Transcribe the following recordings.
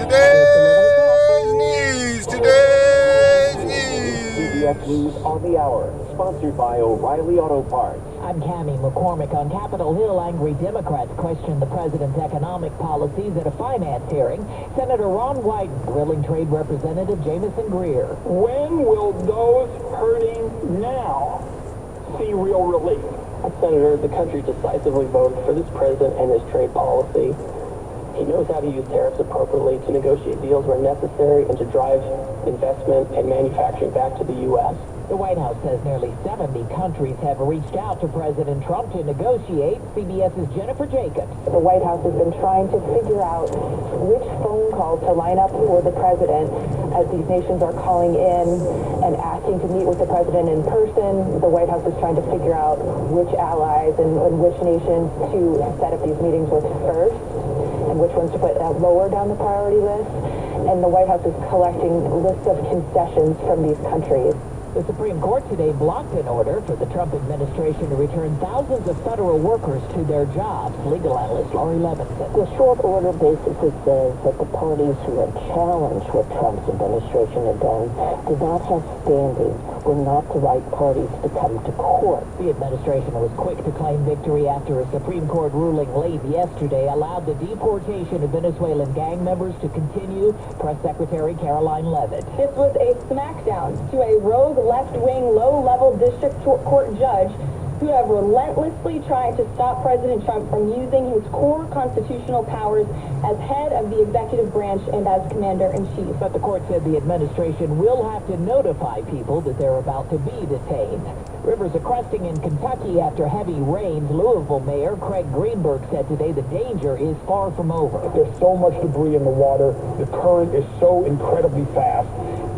Today's news. CBS News on the Hour, sponsored by O'Reilly Auto Parts. I'm Cammie McCormick. On Capitol Hill, angry Democrats question the president's economic policies at a finance hearing. Senator Ron Wyden grilling Trade Representative Jamison Greer. When will those hurting now see real relief? Senator, the country decisively voted for this president and his trade policy. He knows how to use tariffs appropriately to negotiate deals where necessary and to drive investment and manufacturing back to the U.S. The White House says nearly 70 countries have reached out to President Trump to negotiate. CBS's Jennifer Jacobs. The White House has been trying to figure out which phone call to line up for the president as these nations are calling in and asking to meet with the president in person. The White House is trying to figure out which allies and which nations to set up these meetings with first and which ones to put lower down the priority list. And the White House is collecting lists of concessions from these countries. The Supreme Court today blocked an order for the Trump administration to return thousands of federal workers to their jobs. Legal analyst Laurie Levinson. The short order basically says that the parties who had challenged what Trump's administration had done did not have standing, were not the right parties to come to court. The administration was quick to claim victory after a Supreme Court ruling late yesterday allowed the deportation of Venezuelan gang members to continue. Press Secretary Caroline Levitt. This was a smackdown to a rogue left-wing, low-level district court judge who have relentlessly tried to stop President Trump from using his core constitutional powers as head of the executive branch and as commander-in-chief. But the court said the administration will have to notify people that they're about to be detained. Rivers are cresting in Kentucky after heavy rains. Louisville Mayor Craig Greenberg said today the danger is far from over. There's so much debris in the water. The current is so incredibly fast.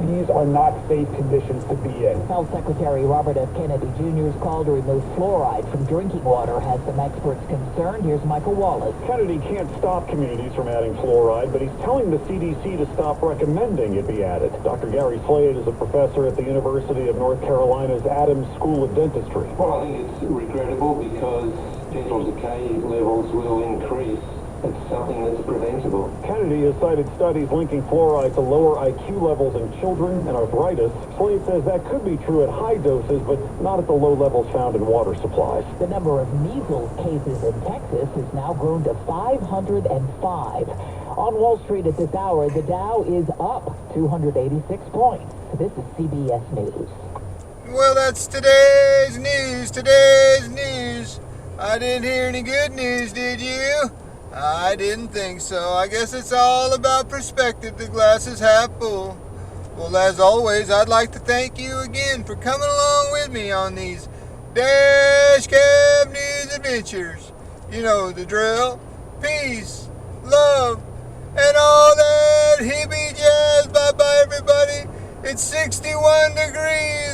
These are not safe conditions to be in. Health Secretary Robert F. Kennedy Jr.'s call to remove fluoride from drinking water has some experts concerned. Here's Michael Wallace. Kennedy can't stop communities from adding fluoride, but he's telling the CDC to stop recommending it be added. Dr. Gary Slade is a professor at the University of North Carolina's Adams School of Dentistry. Well, I think it's regrettable because dental decay levels will increase. It's something that's preventable. Kennedy has cited studies linking fluoride to lower IQ levels in children and arthritis. Slade says that could be true at high doses, but not at the low levels found in water supplies. The number of measles cases in Texas has now grown to 505. On Wall Street at this hour, the Dow is up 286 points. This is CBS News. Well, that's today's news. I didn't hear any good news, did you? I didn't think so. I guess it's all about perspective. The glass is half full. Well, as always, I'd like to thank you again for coming along with me on these Dash Cab News adventures. You know the drill. Peace, love, and all that hippie jazz. Bye-bye, everybody. It's 61 degrees